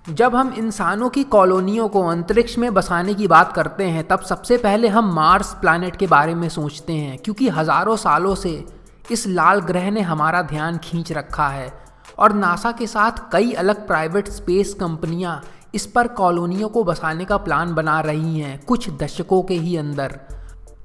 जब हम इंसानों की कॉलोनियों को अंतरिक्ष में बसाने की बात करते हैं तब सबसे पहले हम मार्स प्लैनेट के बारे में सोचते हैं, क्योंकि हज़ारों सालों से इस लाल ग्रह ने हमारा ध्यान खींच रखा है और नासा के साथ कई अलग प्राइवेट स्पेस कंपनियां इस पर कॉलोनियों को बसाने का प्लान बना रही हैं कुछ दशकों के ही अंदर।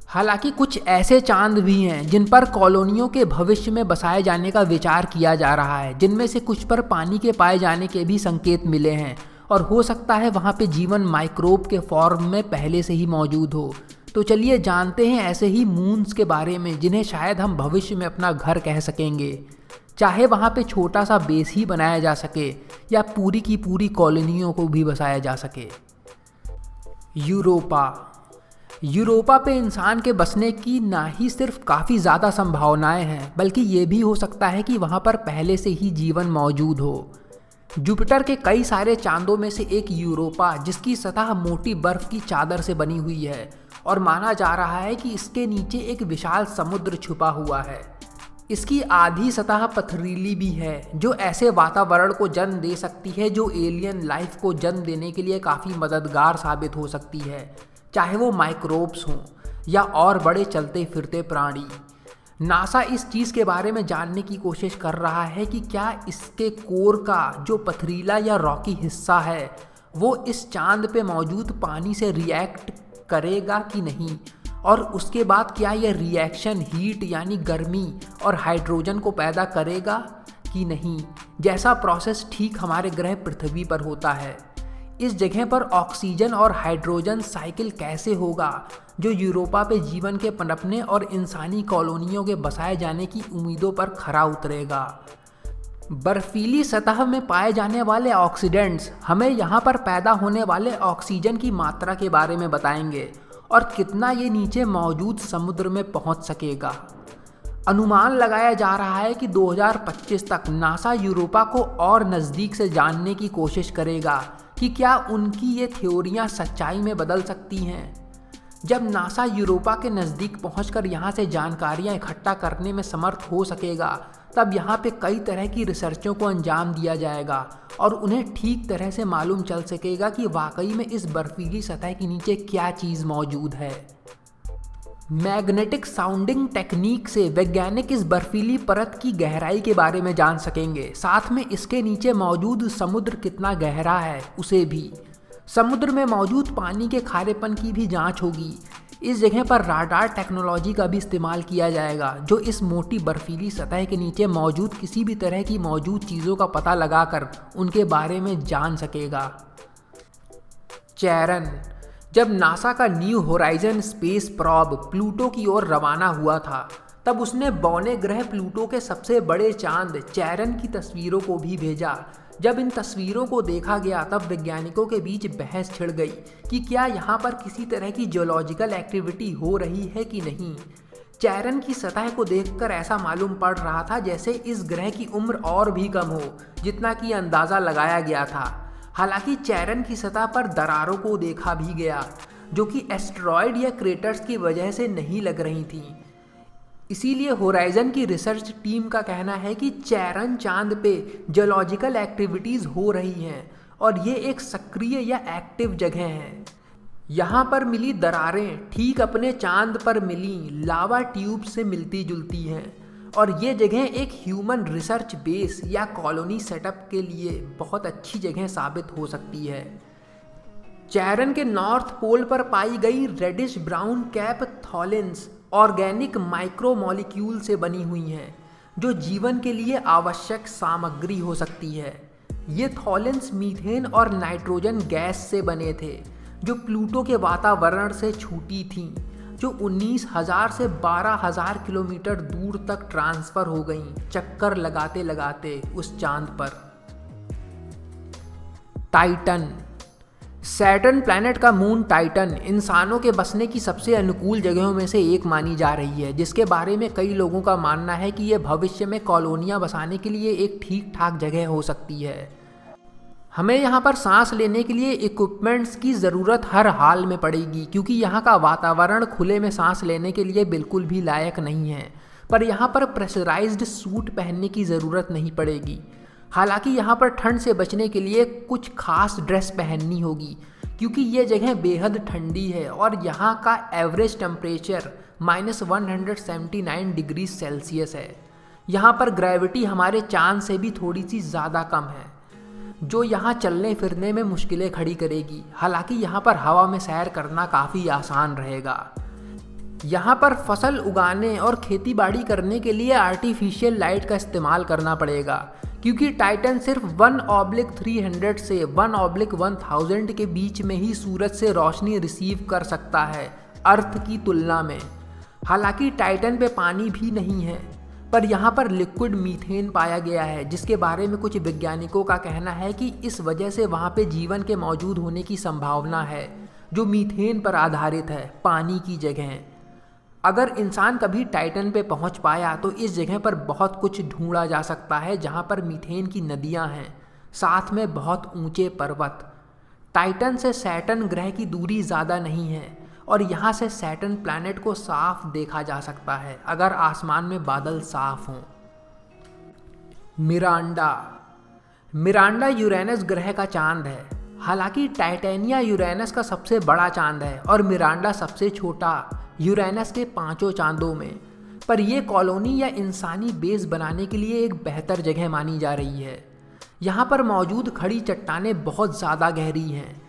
हालांकि कुछ ऐसे चांद भी हैं जिन पर कॉलोनियों के भविष्य में बसाए जाने का विचार किया जा रहा है, जिनमें से कुछ पर पानी के पाए जाने के भी संकेत मिले हैं और हो सकता है वहाँ पे जीवन माइक्रोब के फॉर्म में पहले से ही मौजूद हो। तो चलिए जानते हैं ऐसे ही मून्स के बारे में जिन्हें शायद हम भविष्य में अपना घर कह सकेंगे, चाहे वहाँ पे छोटा सा बेस ही बनाया जा सके या पूरी की पूरी कॉलोनियों को भी बसाया जा सके। यूरोपा पे इंसान के बसने की ना ही सिर्फ काफ़ी ज़्यादा संभावनाएं हैं, बल्कि ये भी हो सकता है कि वहाँ पर पहले से ही जीवन मौजूद हो। जुपिटर के कई सारे चांदों में से एक यूरोपा, जिसकी सतह मोटी बर्फ की चादर से बनी हुई है और माना जा रहा है कि इसके नीचे एक विशाल समुद्र छुपा हुआ है। इसकी आधी सतह पथरीली भी है, जो ऐसे वातावरण को जन्म दे सकती है जो एलियन लाइफ को जन्म देने के लिए काफ़ी मददगार साबित हो सकती है, चाहे वो माइक्रोब्स हों या और बड़े चलते फिरते प्राणी। नासा इस चीज़ के बारे में जानने की कोशिश कर रहा है कि क्या इसके कोर का जो पथरीला या रॉकी हिस्सा है वो इस चांद पे मौजूद पानी से रिएक्ट करेगा कि नहीं, और उसके बाद क्या यह रिएक्शन हीट यानी गर्मी और हाइड्रोजन को पैदा करेगा कि नहीं, जैसा प्रोसेस ठीक हमारे ग्रह पृथ्वी पर होता है। इस जगह पर ऑक्सीजन और हाइड्रोजन साइकिल कैसे होगा जो यूरोपा पे जीवन के पनपने और इंसानी कॉलोनियों के बसाए जाने की उम्मीदों पर खरा उतरेगा। बर्फीली सतह में पाए जाने वाले ऑक्सीडेंट्स हमें यहाँ पर पैदा होने वाले ऑक्सीजन की मात्रा के बारे में बताएंगे और कितना ये नीचे मौजूद समुद्र में पहुँच सकेगा। अनुमान लगाया जा रहा है कि 2025 तक नासा यूरोपा को और नज़दीक से जानने की कोशिश करेगा कि क्या उनकी ये थ्योरियां सच्चाई में बदल सकती हैं। जब नासा यूरोपा के नज़दीक पहुंचकर यहाँ से जानकारियाँ इकट्ठा करने में समर्थ हो सकेगा, तब यहाँ पे कई तरह की रिसर्चों को अंजाम दिया जाएगा और उन्हें ठीक तरह से मालूम चल सकेगा कि वाकई में इस बर्फीली सतह के नीचे क्या चीज़ मौजूद है। मैग्नेटिक साउंडिंग टेक्निक से वैज्ञानिक इस बर्फीली परत की गहराई के बारे में जान सकेंगे, साथ में इसके नीचे मौजूद समुद्र कितना गहरा है उसे भी। समुद्र में मौजूद पानी के खारेपन की भी जांच होगी। इस जगह पर राडार टेक्नोलॉजी का भी इस्तेमाल किया जाएगा जो इस मोटी बर्फीली सतह के नीचे मौजूद किसी भी तरह की मौजूद चीज़ों का पता लगाकर उनके बारे में जान सकेगा। चैरन। जब नासा का new horizon space probe Pluto की ओर रवाना हुआ था, तब उसने बौने ग्रह प्लूटो के सबसे बड़े चांद चैरन की तस्वीरों को भी भेजा। जब इन तस्वीरों को देखा गया तब वैज्ञानिकों के बीच बहस छिड़ गई कि क्या यहाँ पर किसी तरह की जियोलॉजिकल एक्टिविटी हो रही है कि नहीं। चैरन की सतह को देखकर ऐसा मालूम पड़ रहा था जैसे इस ग्रह की उम्र और भी कम हो, जितना कि अंदाज़ा लगाया गया था। हालांकि चैरन की सतह पर दरारों को देखा भी गया जो कि एस्टेरॉयड या क्रेटर्स की वजह से नहीं लग रही थीं। इसीलिए होराइजन की रिसर्च टीम का कहना है कि चैरन चांद पे जियोलॉजिकल एक्टिविटीज़ हो रही हैं और ये एक सक्रिय या एक्टिव जगह है। यहाँ पर मिली दरारें ठीक अपने चांद पर मिली लावा ट्यूब से मिलती जुलती हैं और ये जगह एक ह्यूमन रिसर्च बेस या कॉलोनी सेटअप के लिए बहुत अच्छी जगह साबित हो सकती है। चैरन के नॉर्थ पोल पर पाई गई reddish brown cap tholins organic micromolecule से बनी हुई हैं जो जीवन के लिए आवश्यक सामग्री हो सकती है। ये थॉलिन्स मीथेन और नाइट्रोजन गैस से बने थे जो प्लूटो के वातावरण से छूटी थीं, जो 19,000 से 12,000 किलोमीटर दूर तक ट्रांसफ़र हो गईं चक्कर लगाते लगाते उस चांद पर। टाइटन। सैटर्न प्लैनेट का मून टाइटन इंसानों के बसने की सबसे अनुकूल जगहों में से एक मानी जा रही है, जिसके बारे में कई लोगों का मानना है कि यह भविष्य में कॉलोनियां बसाने के लिए एक ठीक ठाक जगह हो सकती है। हमें यहाँ पर सांस लेने के लिए इक्विपमेंट्स की ज़रूरत हर हाल में पड़ेगी, क्योंकि यहाँ का वातावरण खुले में सांस लेने के लिए बिल्कुल भी लायक नहीं है, पर यहाँ पर प्रेशराइज्ड सूट पहनने की ज़रूरत नहीं पड़ेगी। हालांकि यहाँ पर ठंड से बचने के लिए कुछ खास ड्रेस पहननी होगी, क्योंकि ये जगह बेहद ठंडी है और यहाँ का एवरेज टेम्परेचर -179 डिग्री सेल्सियस है। यहाँ पर ग्रेविटी हमारे चांद से भी थोड़ी सी ज़्यादा कम है, जो यहाँ चलने फिरने में मुश्किलें खड़ी करेगी। हालांकि यहाँ पर हवा में सैर करना काफ़ी आसान रहेगा। यहाँ पर फसल उगाने और खेती बाड़ी करने के लिए आर्टिफिशियल लाइट का इस्तेमाल करना पड़ेगा, क्योंकि टाइटन सिर्फ 1/300 से 1/1000 के बीच में ही सूरज से रोशनी रिसीव कर सकता है अर्थ की तुलना में। हालांकि टाइटन पे पानी भी नहीं है, पर यहाँ पर लिक्विड मीथेन पाया गया है, जिसके बारे में कुछ वैज्ञानिकों का कहना है कि इस वजह से वहाँ पे जीवन के मौजूद होने की संभावना है, जो मीथेन पर आधारित है पानी की जगह। अगर इंसान कभी टाइटन पे पहुंच पाया तो इस जगह पर बहुत कुछ ढूंढा जा सकता है, जहां पर मीथेन की नदियां हैं, साथ में बहुत ऊंचे पर्वत। टाइटन से सैटर्न ग्रह की दूरी ज़्यादा नहीं है और यहां से सैटर्न प्लैनेट को साफ देखा जा सकता है अगर आसमान में बादल साफ हों। मिरांडा यूरेनस ग्रह का चांद है। हालांकि टाइटेनिया यूरेनस का सबसे बड़ा चांद है और मिरांडा सबसे छोटा यूरेनस के 5 चांदों में, पर यह कॉलोनी या इंसानी बेस बनाने के लिए एक बेहतर जगह मानी जा रही है। यहाँ पर मौजूद खड़ी चट्टानें बहुत ज़्यादा गहरी हैं,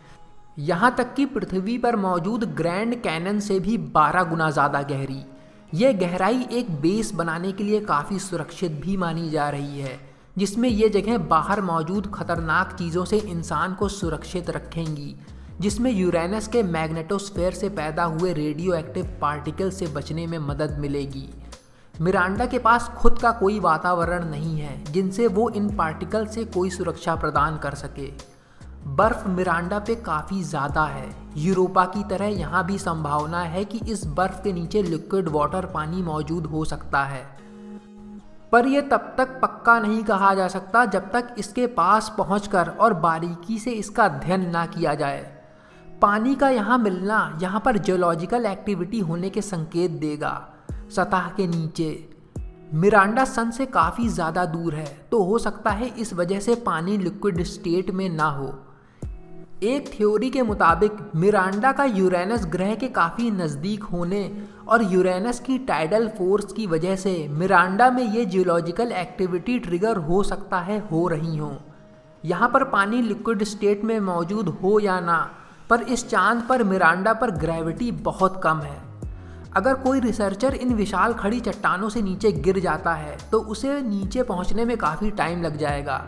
यहाँ तक कि पृथ्वी पर मौजूद ग्रैंड कैनन से भी 12 गुना ज़्यादा गहरी। यह गहराई एक बेस बनाने के लिए काफ़ी सुरक्षित भी मानी जा रही है, जिसमें ये जगह बाहर मौजूद खतरनाक चीज़ों से इंसान को सुरक्षित रखेंगी, जिसमें यूरेनस के मैग्नेटोस्फेयर से पैदा हुए रेडियो एक्टिव पार्टिकल से बचने में मदद मिलेगी। मिरांडा के पास खुद का कोई वातावरण नहीं है जिनसे वो इन पार्टिकल से कोई सुरक्षा प्रदान कर सके। बर्फ़ मिरांडा पे काफ़ी ज़्यादा है। यूरोपा की तरह यहाँ भी संभावना है कि इस बर्फ़ के नीचे लिक्विड वाटर पानी मौजूद हो सकता है, पर यह तब तक पक्का नहीं कहा जा सकता जब तक इसके पास पहुंचकर और बारीकी से इसका अध्ययन ना किया जाए। पानी का यहाँ मिलना यहाँ पर जियोलॉजिकल एक्टिविटी होने के संकेत देगा। सतह के नीचे मिरांडा सन से काफ़ी ज़्यादा दूर है, तो हो सकता है इस वजह से पानी लिक्विड स्टेट में ना हो। एक थ्योरी के मुताबिक मिरांडा का यूरेनस ग्रह के काफ़ी नज़दीक होने और यूरेनस की टाइडल फोर्स की वजह से मिरांडा में ये जियोलॉजिकल एक्टिविटी ट्रिगर हो सकता है हो रही हो। यहाँ पर पानी लिक्विड स्टेट में मौजूद हो या ना, पर इस चांद पर मिरांडा पर ग्रेविटी बहुत कम है। अगर कोई रिसर्चर इन विशाल खड़ी चट्टानों से नीचे गिर जाता है तो उसे नीचे पहुंचने में काफ़ी टाइम लग जाएगा,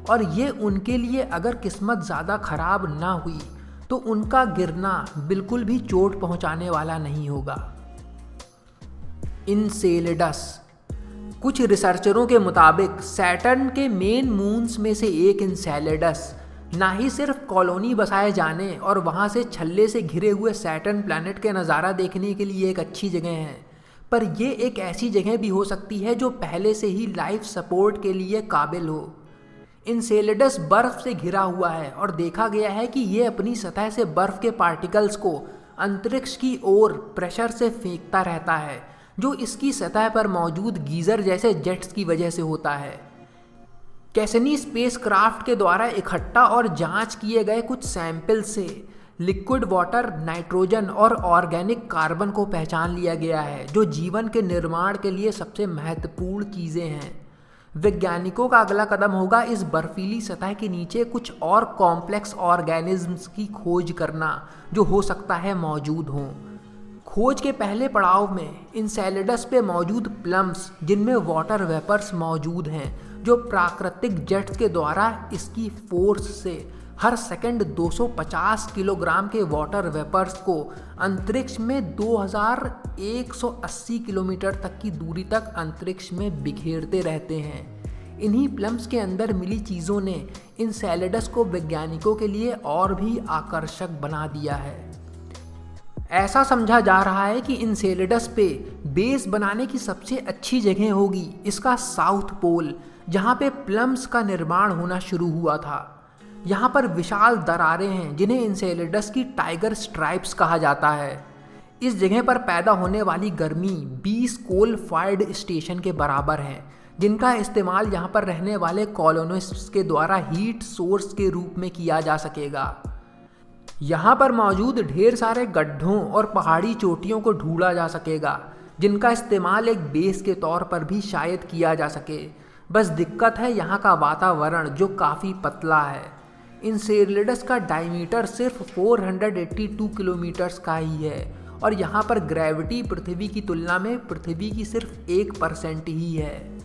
और ये उनके लिए अगर किस्मत ज़्यादा ख़राब ना हुई तो उनका गिरना बिल्कुल भी चोट पहुंचाने वाला नहीं होगा। इनसेलेडस। कुछ रिसर्चरों के मुताबिक सैटर्न के मेन मून्स में से एक इनसेलेडस ना ही सिर्फ कॉलोनी बसाए जाने और वहाँ से छल्ले से घिरे हुए सैटर्न प्लैनेट के नज़ारा देखने के लिए एक अच्छी जगह है, पर ये एक ऐसी जगह भी हो सकती है जो पहले से ही लाइफ सपोर्ट के लिए काबिल हो। इनसेलेडस बर्फ़ से घिरा हुआ है और देखा गया है कि ये अपनी सतह से बर्फ़ के पार्टिकल्स को अंतरिक्ष की ओर प्रेशर से फेंकता रहता है, जो इसकी सतह पर मौजूद गीज़र जैसे जेट्स की वजह से होता है। कैसनी स्पेसक्राफ्ट के द्वारा इकट्ठा और जांच किए गए कुछ सैंपल से लिक्विड वाटर, नाइट्रोजन और ऑर्गेनिक कार्बन को पहचान लिया गया है, जो जीवन के निर्माण के लिए सबसे महत्वपूर्ण चीज़ें हैं। वैज्ञानिकों का अगला कदम होगा इस बर्फीली सतह के नीचे कुछ और कॉम्प्लेक्स ऑर्गेनिज्म्स की खोज करना, जो हो सकता है मौजूद हों। खोज के पहले पड़ाव में इनसेलेडस पे मौजूद प्लम्स, जिनमें वाटर वेपर्स मौजूद हैं, जो प्राकृतिक जेट्स के द्वारा इसकी फोर्स से हर सेकंड 250 किलोग्राम के वाटर वेपर्स को अंतरिक्ष में 2180 किलोमीटर तक की दूरी तक अंतरिक्ष में बिखेरते रहते हैं। इन्हीं प्लम्स के अंदर मिली चीज़ों ने इनसेलेडस को वैज्ञानिकों के लिए और भी आकर्षक बना दिया है। ऐसा समझा जा रहा है कि इनसेलेडस पे बेस बनाने की सबसे अच्छी जगह होगी इसका साउथ पोल, जहाँ पे प्लम्स का निर्माण होना शुरू हुआ था। यहाँ पर विशाल दरारें हैं जिन्हें इनसेलेडस की टाइगर स्ट्राइप्स कहा जाता है। इस जगह पर पैदा होने वाली गर्मी 20 कोल फायर्ड स्टेशन के बराबर है, जिनका इस्तेमाल यहाँ पर रहने वाले कॉलोनिस्ट्स के द्वारा हीट सोर्स के रूप में किया जा सकेगा। यहाँ पर मौजूद ढेर सारे गड्ढों और पहाड़ी चोटियों को ढूंढा जा सकेगा, जिनका इस्तेमाल एक बेस के तौर पर भी शायद किया जा सके। बस दिक्कत है यहाँ का वातावरण जो काफ़ी पतला है। इनसेलेडस का डायमीटर सिर्फ 482 किलोमीटर्स का ही है और यहाँ पर ग्रेविटी पृथ्वी की तुलना में पृथ्वी की सिर्फ 1% ही है।